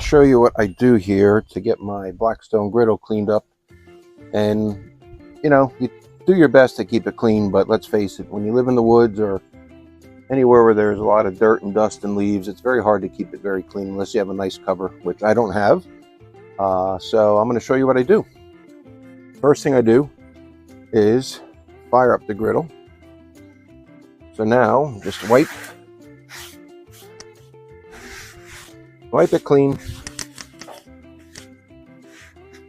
show you what I do here to get my Blackstone griddle cleaned up. And, you know, you do your best to keep it clean, but let's face it, when you live in the woods or anywhere where there's a lot of dirt and dust and leaves, it's very hard to keep it very clean unless you have a nice cover, which I don't have. So I'm going to show you what I do. First thing I do is fire up the griddle. So now just wipe it clean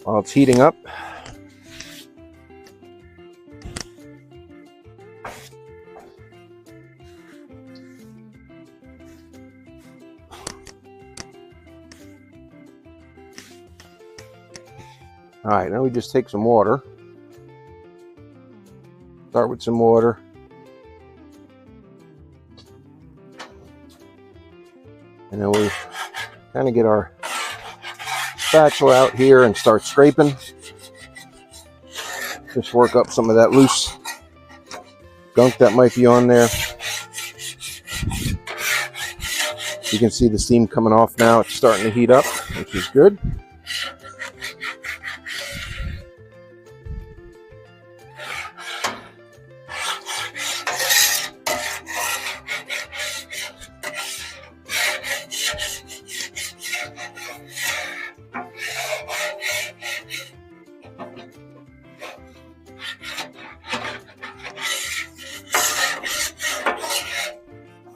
while it's heating up. All right, now we just take some water. Start with some water. And then we kind of get our spatula out here and start scraping. Just work up some of that loose gunk that might be on there. You can see the steam coming off now. It's starting to heat up, which is good.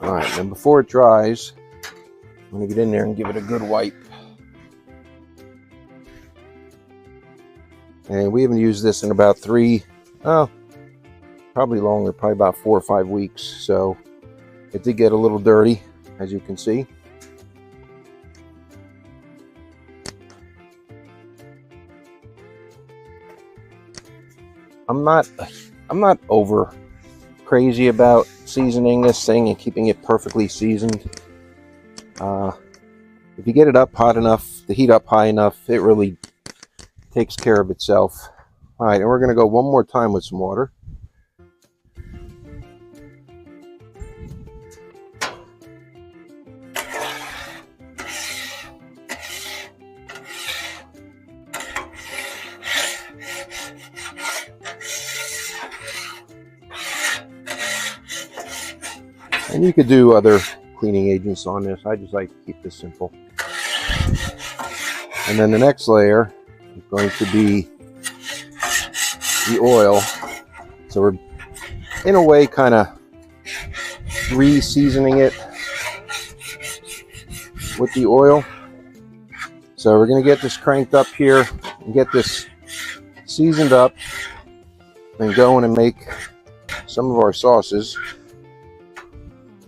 All right, and before it dries, I'm going to get in there and give it a good wipe. And we haven't used this in about probably longer, probably about 4 or 5 weeks. So it did get a little dirty, as you can see. I'm not over crazy about seasoning this thing and keeping it perfectly seasoned. If you get it up hot enough, the heat up high enough, it really takes care of itself. All right, and we're going to go one more time with some water. And you could do other cleaning agents on this. I just like to keep this simple. And then the next layer is going to be the oil. So we're, in a way, kind of re-seasoning it with the oil. So we're going to get this cranked up here and get this seasoned up and go in and make some of our sauces.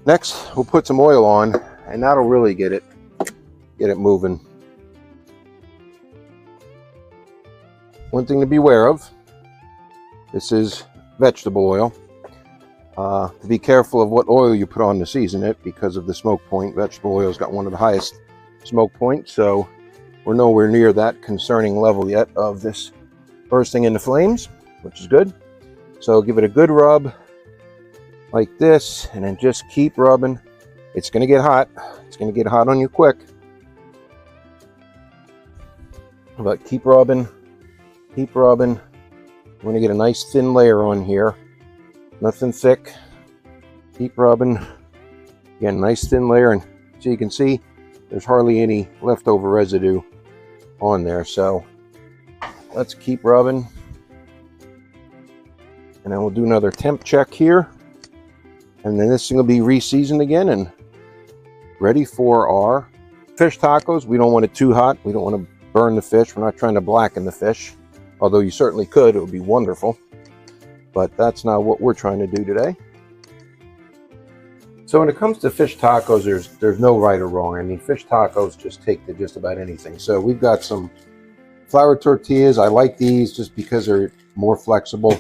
Next, we'll put some oil on, and that'll really get it moving. One thing to be aware of, this is vegetable oil. To be careful of what oil you put on to season it because of the smoke point. Vegetable oil's got one of the highest smoke points, so we're nowhere near that concerning level yet of this bursting into flames, which is good. So give it a good rub like this, and then just keep rubbing. It's going to get hot. It's going to get hot on you quick. But keep rubbing. Keep rubbing. I'm going to get a nice thin layer on here. Nothing thick. Keep rubbing. Again, nice thin layer. And so you can see there's hardly any leftover residue on there. So let's keep rubbing. And then we'll do another temp check here. And then this thing will be re-seasoned again and ready for our fish tacos. We don't want it too hot. We don't want to burn the fish. We're not trying to blacken the fish, although you certainly could. It would be wonderful. But that's not what we're trying to do today. So when it comes to fish tacos, there's no right or wrong. I mean, fish tacos just take to just about anything. So we've got some flour tortillas. I like these just because they're more flexible.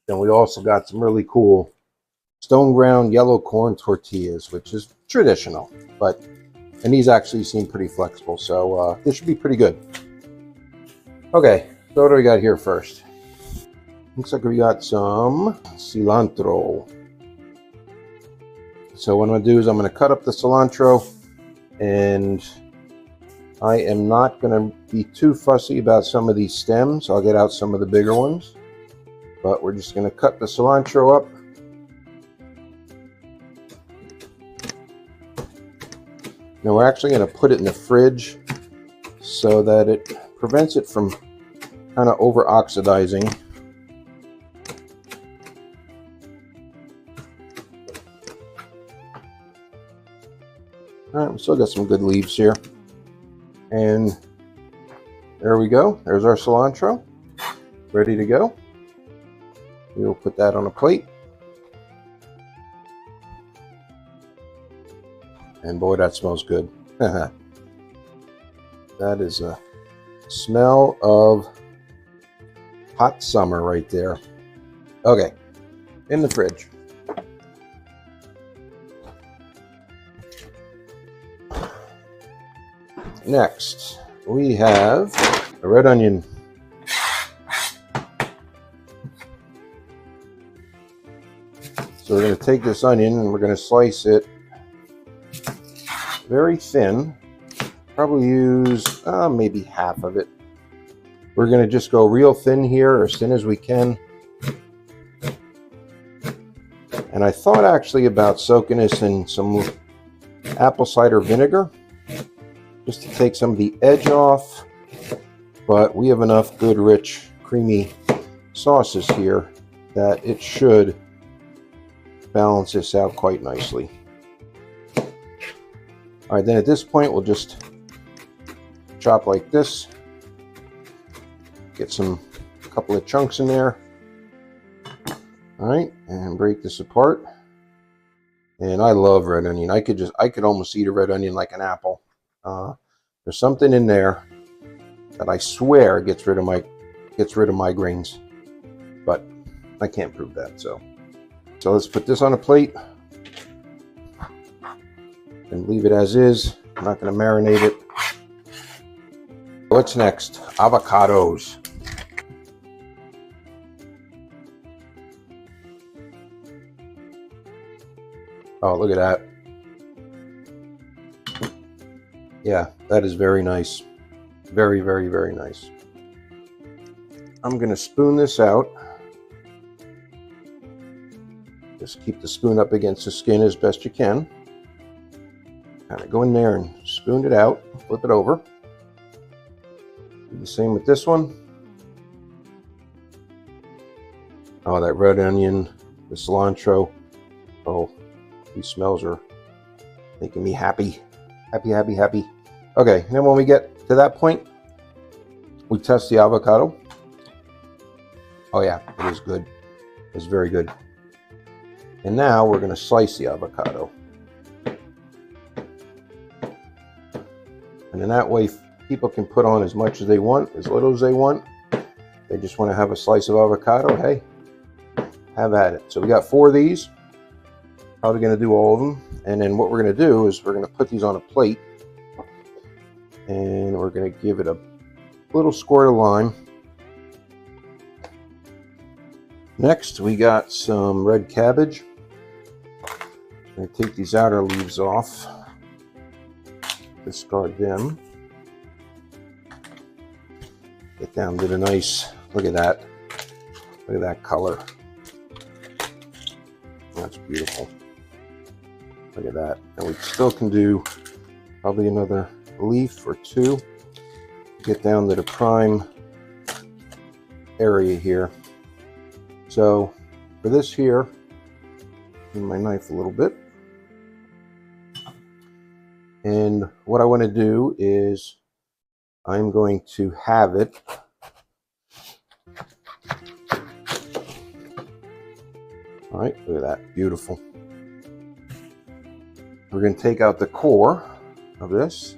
Then we also got some really cool stone ground yellow corn tortillas, which is traditional, and these actually seem pretty flexible, so this should be pretty good. Okay, so what do we got here first? Looks like we got some cilantro. So what I'm going to do is I'm going to cut up the cilantro and I am not going to be too fussy about some of these stems. I'll get out some of the bigger ones. But we're just going to cut the cilantro up. Now we're actually going to put it in the fridge so that it prevents it from kind of over oxidizing. All right, we still got some good leaves here. And there we go. There's our cilantro, ready to go. We'll put that on a plate. And boy, that smells good. That is a smell of hot summer right there. Okay, in the fridge. Next, we have a red onion. So we're going to take this onion and we're going to slice it very thin. Probably use maybe half of it. We're going to just go real thin here, as thin as we can. And I thought actually about soaking this in some apple cider vinegar, just to take some of the edge off, but we have enough good, rich, creamy sauces here that it should balance this out quite nicely. All right, then at this point, we'll just chop like this. Get a couple of chunks in there. All right, and break this apart. And I love red onion. I could almost eat a red onion like an apple. There's something in there that I swear gets rid of migraines, but I can't prove that. So let's put this on a plate and leave it as is. I'm not going to marinate it. What's next? Avocados. Oh, look at that. Yeah, that is very nice. Very, very, very nice. I'm going to spoon this out. Just keep the spoon up against the skin as best you can. Kind of go in there and spoon it out. Flip it over. Do the same with this one. Oh, that red onion, the cilantro. Oh, these smells are making me happy. Happy, happy, happy. Okay, then when we get to that point, we test the avocado. Oh yeah, it is good. It's very good. And now we're going to slice the avocado. And in that way, people can put on as much as they want, as little as they want. They just want to have a slice of avocado. Hey, have at it. So we got 4 of these. Probably going to do all of them. And then what we're going to do is we're going to put these on a plate. And we're going to give it a little squirt of lime. Next, we got some red cabbage. I'm going to take these outer leaves off. Discard them. Get down to the nice, look at that. Look at that color. That's beautiful. Look at that. And we still can do probably another leaf or 2. Get down to the prime area here. So for this here, use my knife a little bit. And what I want to do is I'm going to have it all right, look at that, beautiful. We're going to take out the core of this.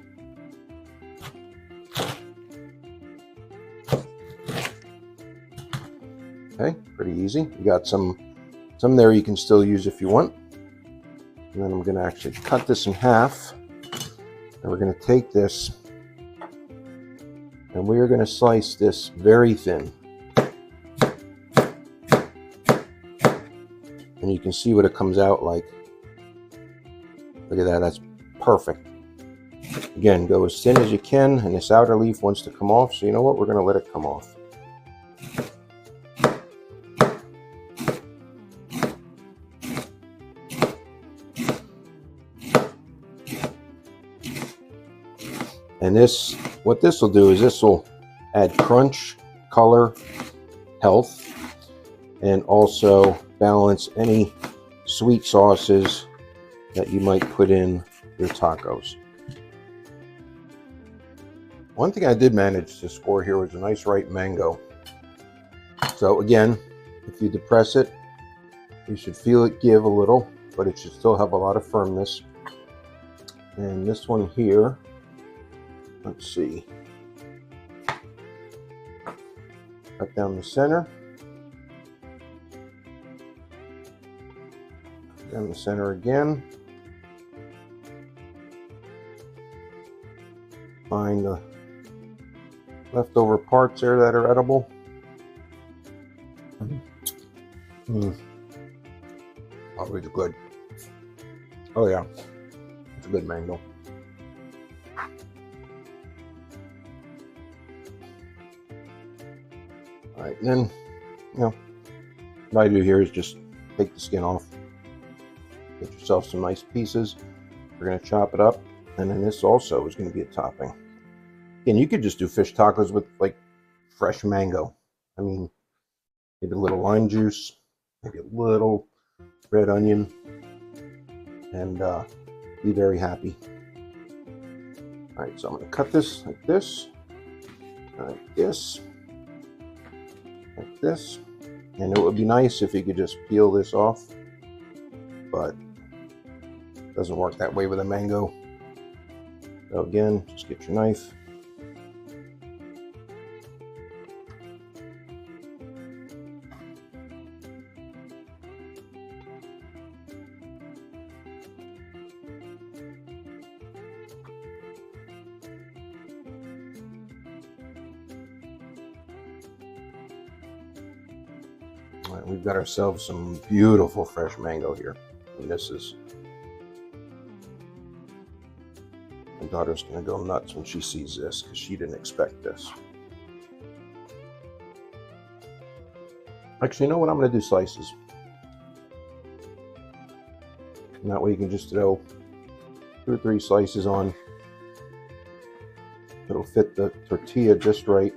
Okay, pretty easy. You got some there you can still use if you want. And then I'm going to actually cut this in half. And we're going to take this and we are going to slice this very thin. And you can see what it comes out like. Look at that, that's perfect. Again, go as thin as you can, and this outer leaf wants to come off, so you know what? We're going to let it come off. And this, what this will do is this will add crunch, color, health, and also balance any sweet sauces that you might put in your tacos. One thing I did manage to score here was a nice ripe mango. So again, if you depress it, you should feel it give a little, but it should still have a lot of firmness. And this one here, let's see, cut down the center. Down the center again. Find the leftover parts there that are edible. Oh, it's good. Oh yeah, it's a good mango. All right, and then, you know, what I do here is just take the skin off. Get yourself some nice pieces. We're going to chop it up, and then this also is going to be a topping. And you could just do fish tacos with like fresh mango. I mean, maybe a little lime juice, maybe a little red onion, and be very happy. All right, so I'm going to cut this like this, like this, like this. And it would be nice if you could just peel this off, but it doesn't work that way with a mango. So again, just get your knife. All right, we've got ourselves some beautiful fresh mango here. And this is, my daughter's gonna go nuts when she sees this because she didn't expect this. Actually, you know what? I'm gonna do slices. And that way you can just throw 2 or 3 slices on. It'll fit the tortilla just right.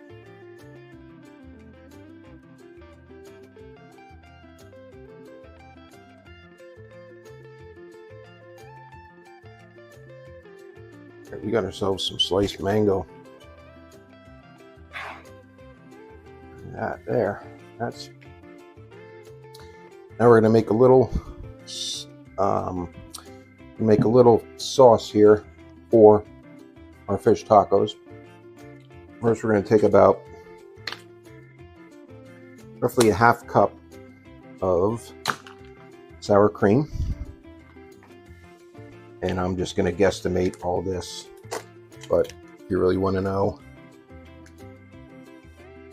We got ourselves some sliced mango. That there. That's. Now we're gonna make a little, sauce here for our fish tacos. First, we're gonna take about roughly a half cup of sour cream. And I'm just going to guesstimate all this, but if you really want to know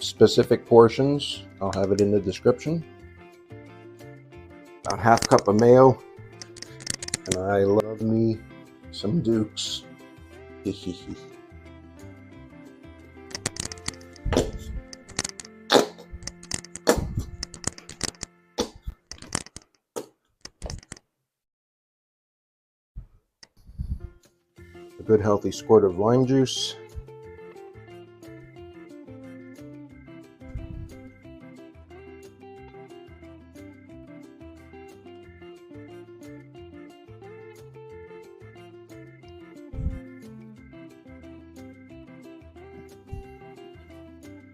specific portions, I'll have it in the description. About half cup of mayo, and I love me some Dukes. A good healthy squirt of lime juice.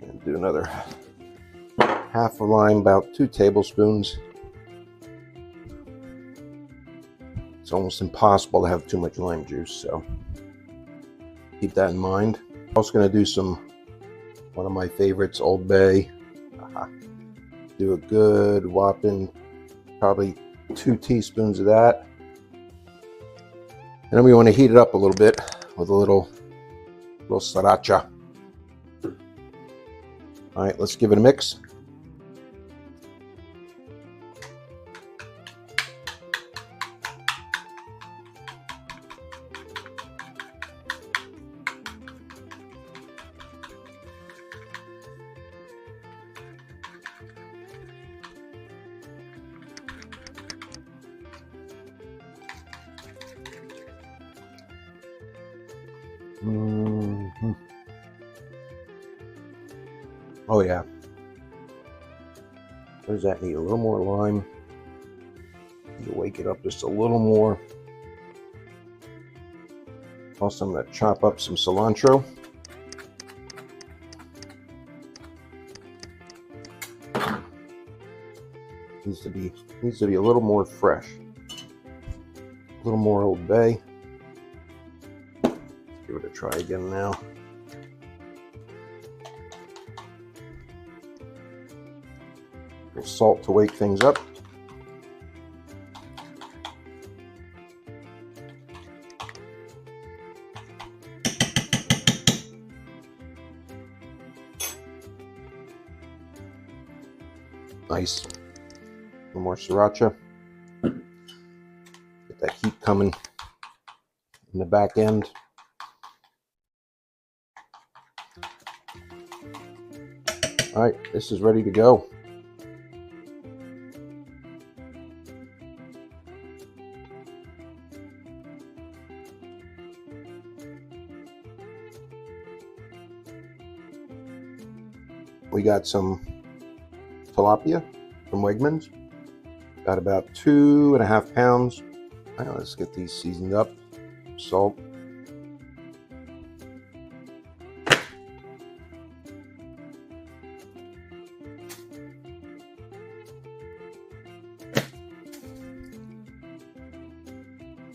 And do another half a lime, about 2 tablespoons. It's almost impossible to have too much lime juice, so keep that in mind. I'm also going to do one of my favorites, Old Bay. Do a good whopping, probably 2 teaspoons of that. And then we want to heat it up a little bit with a little Sriracha. All right, let's give it a mix. Mm-hmm. Oh yeah. What does that need? A little more lime. Need to wake it up just a little more. Also, I'm going to chop up some cilantro. Needs to be a little more fresh. A little more Old Bay. Let's give it a try again now. A little salt to wake things up. Nice. A little more Sriracha. Get that heat coming in the back end. All right, this is ready to go. We got some tilapia from Wegmans. Got about 2.5 pounds. All right, let's get these seasoned up. Salt.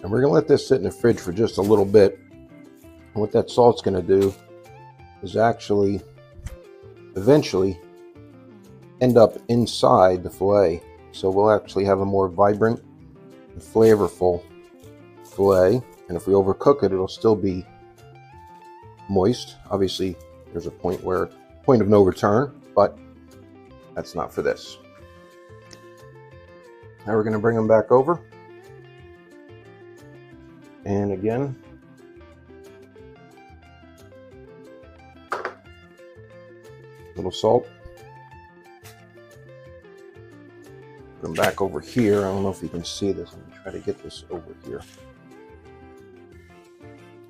And we're gonna let this sit in the fridge for just a little bit. And what that salt's gonna do is actually eventually end up inside the fillet. So we'll actually have a more vibrant and flavorful fillet. And if we overcook it, it'll still be moist. Obviously, there's a point of no return, but that's not for this. Now we're going to bring them back over. And again, a little salt. Put them back over here. I don't know if you can see this. Let me try to get this over here.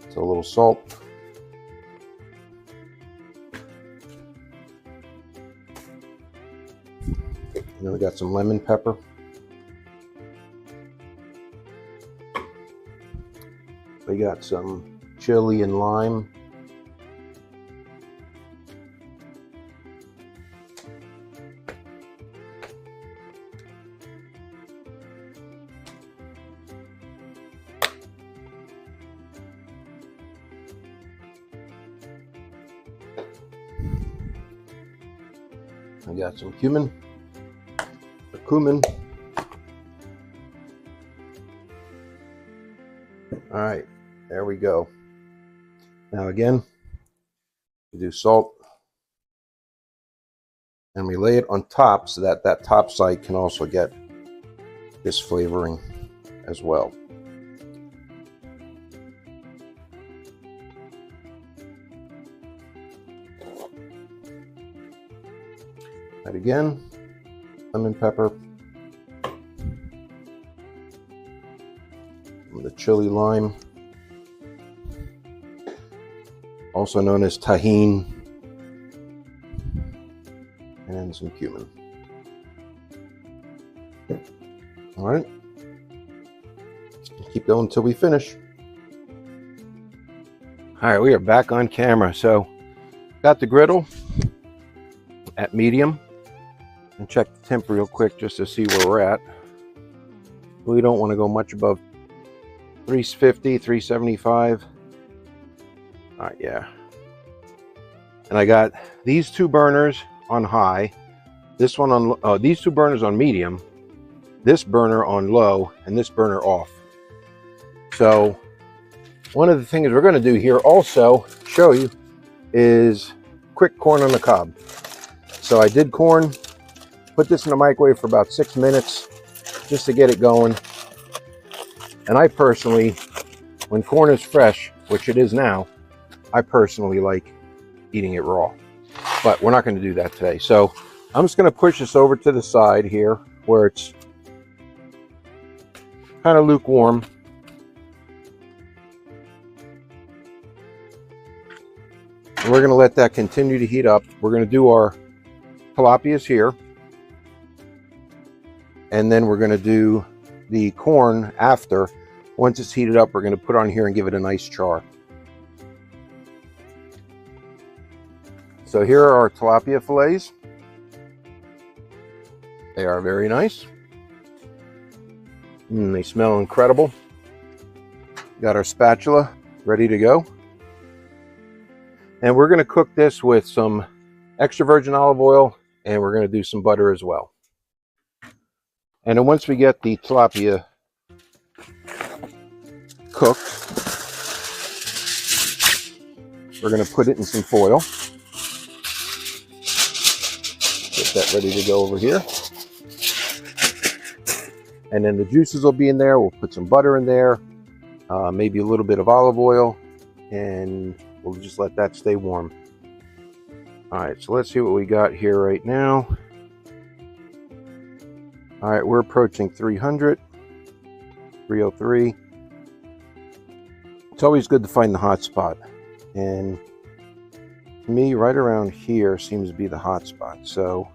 So a little salt. And then we got some lemon pepper. We got some chili and lime. I got some cumin. The cumin. All right, there we go. Now again, we do salt, and we lay it on top so that that top side can also get this flavoring as well. And again, lemon pepper, the chili lime, also known as tahini, and some cumin. All right, keep going until we finish. All right, we are back on camera. So, got the griddle at medium, and check the temp real quick just to see where we're at. We don't want to go much above 350, 375. All right, yeah. And I got these two burners on high, this one on these two burners on medium, this burner on low, and this burner off. So one of the things we're going to do here also show you is quick corn on the cob. So I did corn, put this in the microwave for about 6 minutes just to get it going. And I personally, when corn is fresh, which it is now, I personally like eating it raw. But we're not going to do that today. So I'm just going to push this over to the side here where it's kind of lukewarm. And we're going to let that continue to heat up. We're going to do our tilapias here. And then we're going to do the corn after. Once it's heated up, we're going to put on here and give it a nice char. So here are our tilapia fillets. They are very nice. They smell incredible. Got our spatula ready to go. And we're going to cook this with some extra virgin olive oil, and we're going to do some butter as well. And then once we get the tilapia cooked, we're going to put it in some foil. Get that ready to go over here. And then the juices will be in there. We'll put some butter in there, maybe a little bit of olive oil, and we'll just let that stay warm. All right, so let's see what we got here right now. All right, we're approaching 300, 303. It's always good to find the hot spot. And to me, right around here seems to be the hot spot. So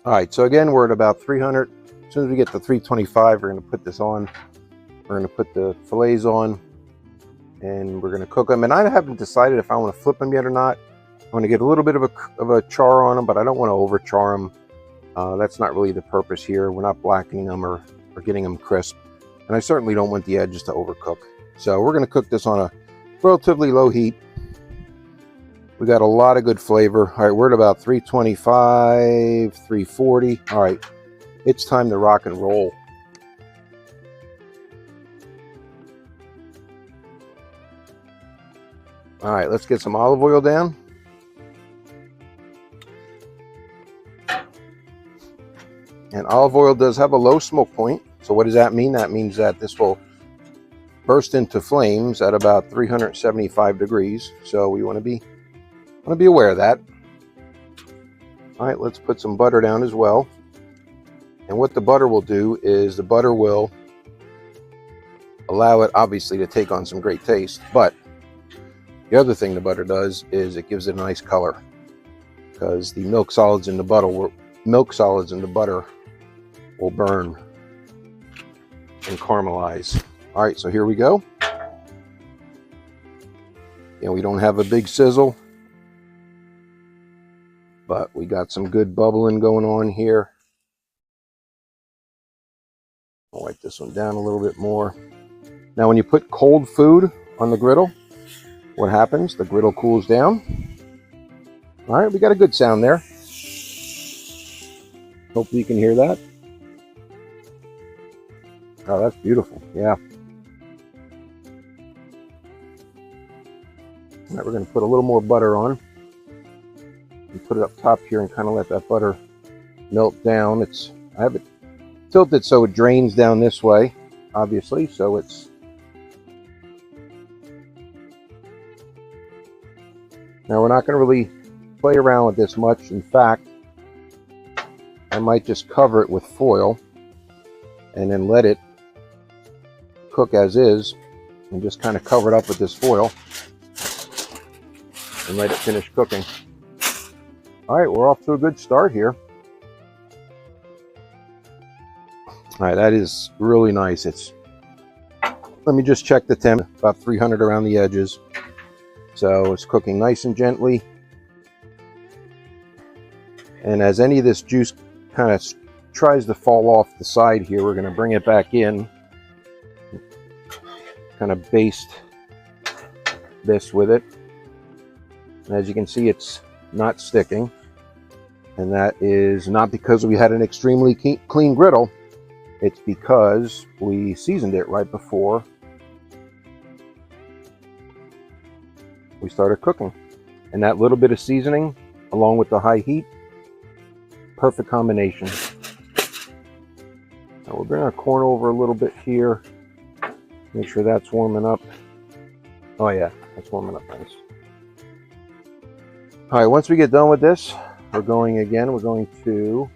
all right, so again, we're at about 300. As soon as we get to 325, we're going to put this on. We're going to put the fillets on, and we're going to cook them. And I haven't decided if I want to flip them yet or not. I want to get a little bit of a char on them, but I don't want to over char them. That's not really the purpose here. We're not blackening them or getting them crisp. And I certainly don't want the edges to overcook. So we're going to cook this on a relatively low heat. We got a lot of good flavor. All right, we're at about 325, 340. All right, it's time to rock and roll. All right, let's get some olive oil down. And olive oil does have a low smoke point. So what does that mean? That means that this will burst into flames at about 375 degrees. So we want to be aware of that. All right, let's put some butter down as well. And what the butter will do is the butter will allow it obviously to take on some great taste, but the other thing the butter does is it gives it a nice color, because the milk solids in the butter will burn and caramelize. All right, so here we go. And we don't have a big sizzle, but we got some good bubbling going on here. I'll wipe this one down a little bit more. Now, when you put cold food on the griddle, what happens? The griddle cools down. All right, we got a good sound there. Hopefully you can hear that. Oh, that's beautiful. Yeah. All right, we're going to put a little more butter on. And put it up top here and kind of let that butter melt down. I have it tilted so it drains down this way, obviously, so it's... Now, we're not going to really play around with this much. In fact, I might just cover it with foil and then let it cook as is, and just kind of cover it up with this foil and let it finish cooking. All right, we're off to a good start here. All right, that is really nice. Let me just check the temp, about 300 around the edges. So it's cooking nice and gently. And as any of this juice kind of tries to fall off the side here, we're going to bring it back in. Kind of baste this with it. And as you can see, it's not sticking. And that is not because we had an extremely clean griddle. It's because we seasoned it right before we started cooking. And that little bit of seasoning, along with the high heat, perfect combination. Now we'll bring our corn over a little bit here. Make sure that's warming up. Oh yeah, that's warming up nice. All right, once we get done with this, we're going to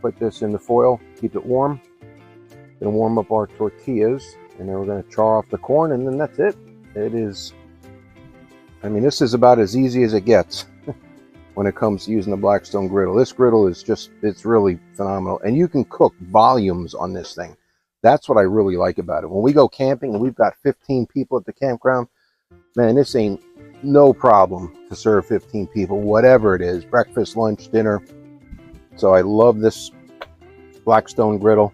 put this in the foil, keep it warm. Gonna warm up our tortillas, And then we're going to char off the corn, and then that's it. It is, I mean, this is about as easy as it gets when it comes to using the Blackstone griddle. This griddle is just, it's really phenomenal. And you can cook volumes on this thing. That's what I really like about it. When we go camping and we've got 15 people at the campground, man, this ain't no problem to serve 15 people, whatever it is, breakfast, lunch, dinner. So I love this Blackstone griddle.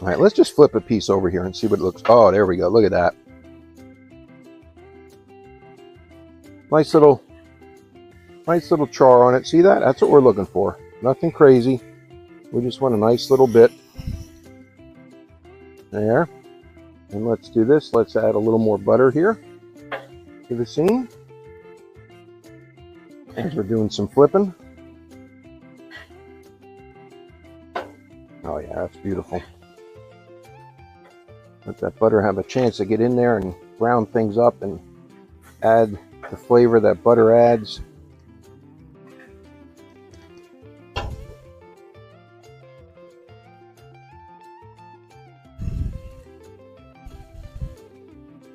All right, let's just flip a piece over here and see what it looks. Oh, there we go. Look at that. Nice little char on it. See that? That's what we're looking for. Nothing crazy. We just want a nice little bit. There. And let's do this. Let's add a little more butter here to the scene. As we're doing some flipping. Oh yeah, that's beautiful. Let that butter have a chance to get in there and brown things up and add the flavor that butter adds.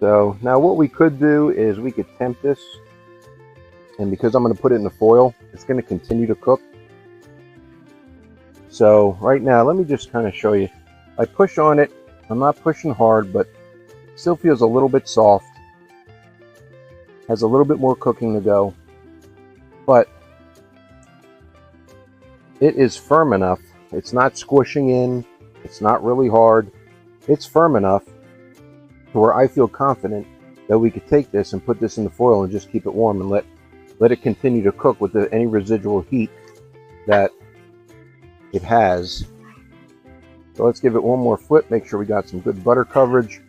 So now what we could do is we could temp this, and because I'm going to put it in the foil, it's going to continue to cook. So right now, let me just kind of show you. I push on it. I'm not pushing hard, but it still feels a little bit soft. Has a little bit more cooking to go, but it is firm enough. It's not squishing in. It's not really hard. It's firm enough to where I feel confident that we could take this and put this in the foil and just keep it warm and let it continue to cook with any residual heat that it has. So let's give it one more flip, make sure we got some good butter coverage.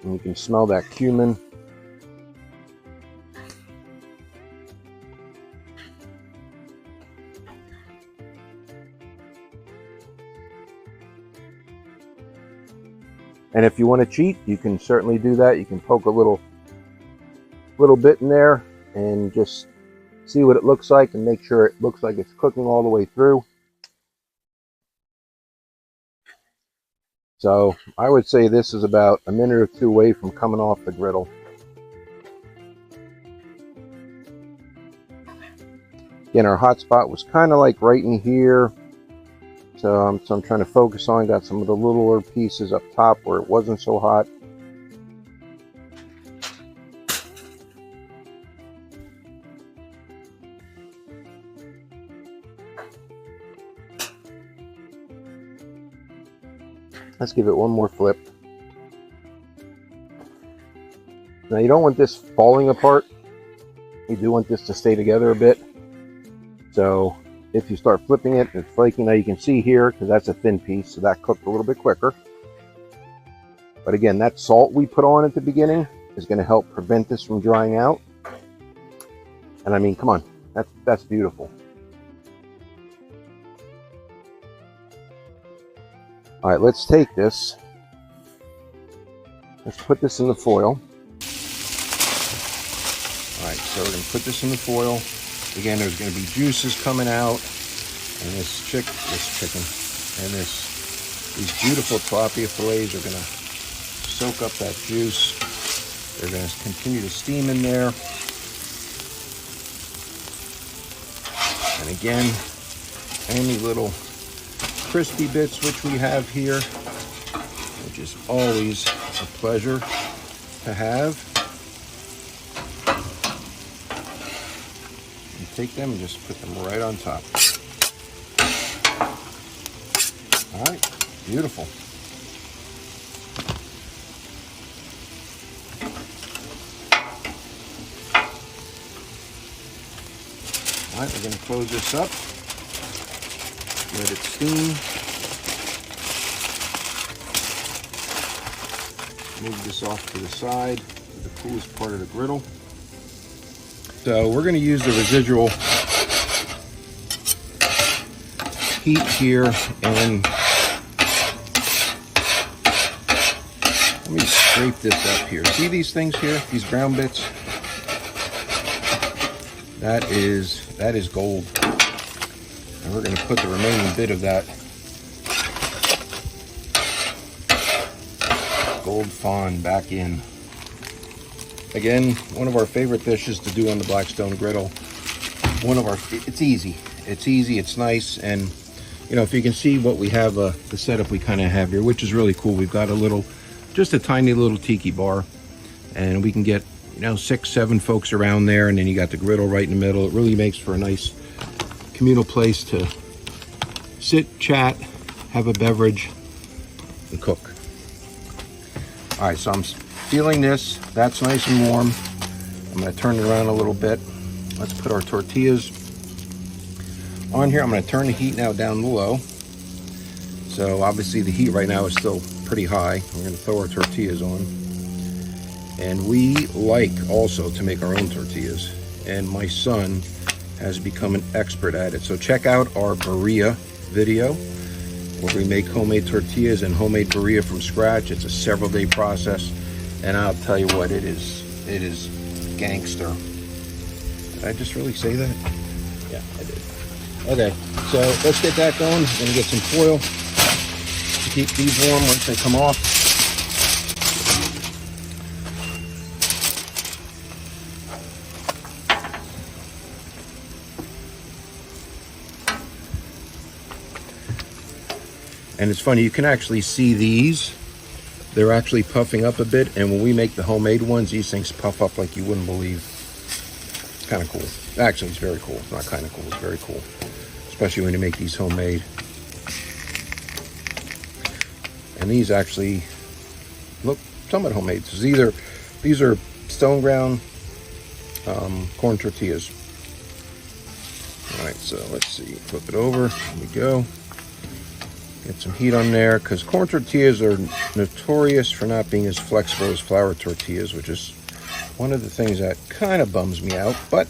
And you can smell that cumin. And if you want to cheat, you can certainly do that. You can poke a little bit in there and just see what it looks like and make sure it looks like it's cooking all the way through. So I would say this is about a minute or two away from coming off the griddle. Again, our hot spot was kind of like right in here. So I'm trying to focus on, got some of the littler pieces up top where it wasn't so hot. Let's give it one more flip. Now you don't want this falling apart. You do want this to stay together a bit. So if you start flipping it and it's flaking, now you can see here, because that's a thin piece, so that cooked a little bit quicker. But again, that salt we put on at the beginning is going to help prevent this from drying out. And I mean, come on, that's beautiful. All right, let's take this. Let's put this in the foil. All right, so we're going to put this in the foil. Again, there's going to be juices coming out, and this chicken, and these beautiful tilapia fillets are going to soak up that juice. They're going to continue to steam in there. And again, any little crispy bits which we have here, which is always a pleasure to have. Take them and just put them right on top. All right, beautiful. All right, we're going to close this up, let it steam. Move this off to the side, to the coolest part of the griddle. So we're going to use the residual heat here, and let me scrape this up here. See these things here, these brown bits? That is That is gold. And we're going to put the remaining bit of that gold fawn back in. Again, one of our favorite dishes to do on the Blackstone griddle. It's easy. It's easy, it's nice, and you know, if you can see what we have, the setup we kind of have here, which is really cool. We've got just a tiny little tiki bar, and we can get, you know, 6-7 folks around there, and then you got the griddle right in the middle. It really makes for a nice communal place to sit, chat, have a beverage, and cook. All right, so I'm feeling this. That's nice and warm. I'm going to turn it around a little bit. Let's put our tortillas on here. I'm going to turn the heat now down low. So obviously the heat right now is still pretty high. We're going to throw our tortillas on. And we like also to make our own tortillas. And my son has become an expert at it. So check out our birria video where we make homemade tortillas and homemade birria from scratch. It's a several-day process. And I'll tell you what, it is gangster. Did I just really say that? Yeah, I did. Okay, so let's get that going. I'm gonna get some foil to keep these warm once they come off. And it's funny, you can actually see these. They're actually puffing up a bit, and when we make the homemade ones, these things puff up like you wouldn't believe. It's kind of cool. Actually, it's very cool. It's not kind of cool, it's very cool. Especially when you make these homemade. And these actually look somewhat homemade. So these are stone ground corn tortillas. All right, so let's see. Flip it over. Here we go. Get some heat on there, because corn tortillas are notorious for not being as flexible as flour tortillas, which is one of the things that kind of bums me out. But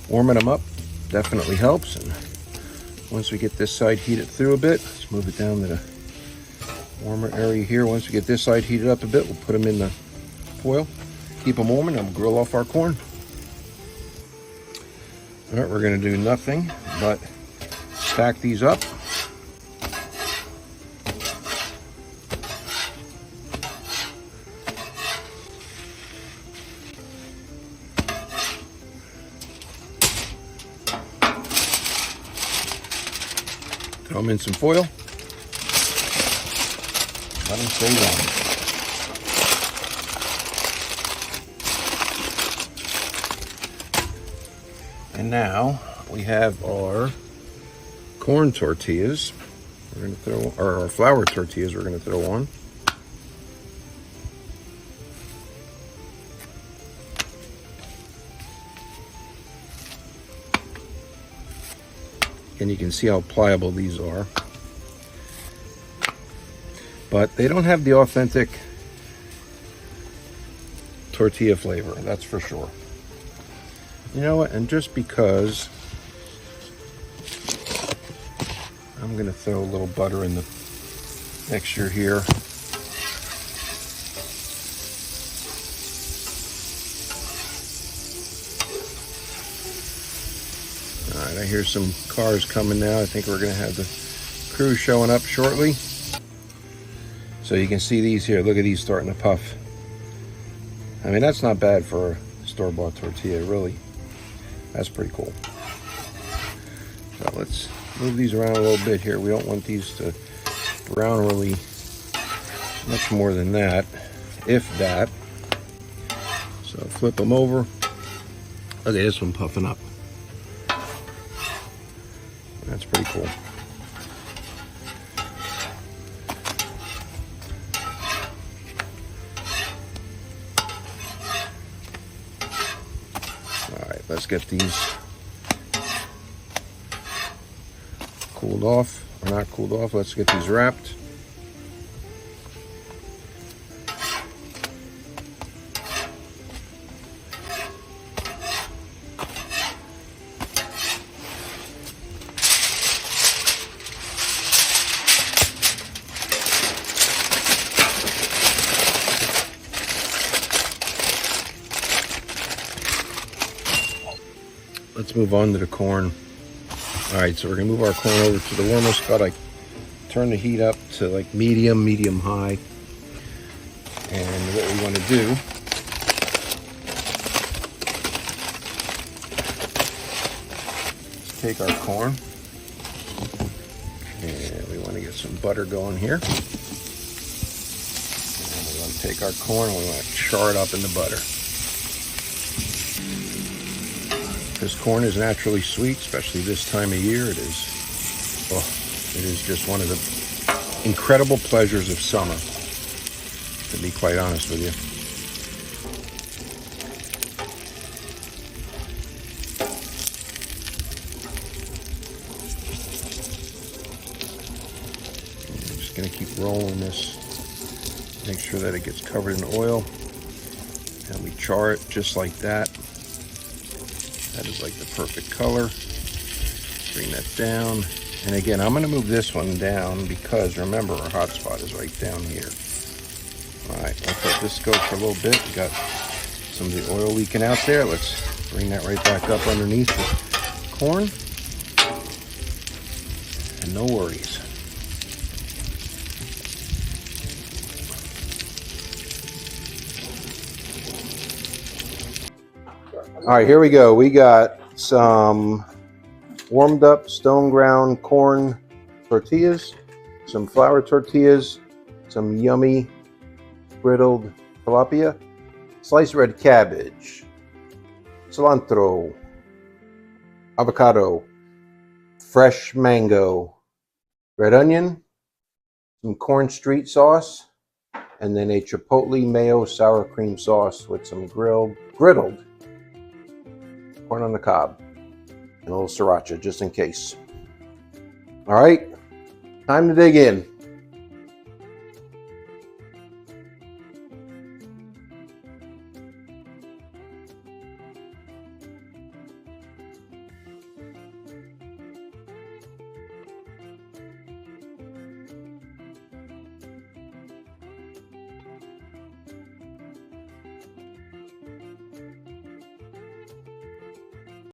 warming them up definitely helps. And once we get this side heated through a bit, let's move it down to the warmer area here. Once we get this side heated up a bit, we'll put them in the foil, keep them warm, and then we'll grill off our corn. All right, we're going to do nothing but stack these up. Throw them in some foil. Let them stay warm. And now we have our corn tortillas. We're going to throw, or our flour tortillas. We're going to throw on. And you can see how pliable these are. But they don't have the authentic tortilla flavor, that's for sure. You know what? And just because I'm going to throw a little butter in the mixture here. Alright, I hear some cars coming now. I think we're going to have the crew showing up shortly. So you can see these here. Look at these starting to puff. I mean, that's not bad for a store-bought tortilla, really. That's pretty cool. So let's move these around a little bit here. We don't want these to brown really much more than that, if that. So flip them over. Look at this one puffing up. That's pretty cool. All right, let's get these cooled off, or not cooled off. Let's get these wrapped. let's move on to the corn. All right, so we're gonna move our corn over to the warmer spot. I turn the heat up to like medium high. And what we want to do is take our corn, and we want to get some butter going here. And we want to take our corn and we want to char it up in the butter. This corn is naturally sweet, especially this time of year. It is just one of the incredible pleasures of summer, to be quite honest with you. I'm just going to keep rolling this, make sure that it gets covered in oil, and we char it just like that. That is like the perfect color. Bring that down. And again, I'm going to move this one down because remember, our hot spot is right down here. All right, let's let this go for a little bit. We got some of the oil leaking out there. Let's bring that right back up underneath the corn. And no worries. All right, here we go. We got some warmed up stone ground corn tortillas, some flour tortillas, some yummy griddled tilapia, sliced red cabbage, cilantro, avocado, fresh mango, red onion, some corn street sauce, and then a chipotle mayo sour cream sauce with some griddled corn on the cob and a little sriracha just in case. All right, time to dig in.